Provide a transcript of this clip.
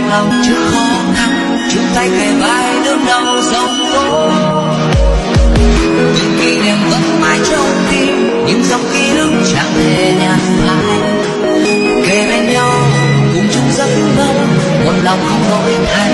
nặng lòng trước khó khăn, chung tay kề vai đương đầu sóng tố. Những kỷ niệm vẫn mãi trong tim, những dòng ký ức chẳng thể nhạt phai. Kề bên nhau cùng chung giấc mơ, một lòng không đổi thay.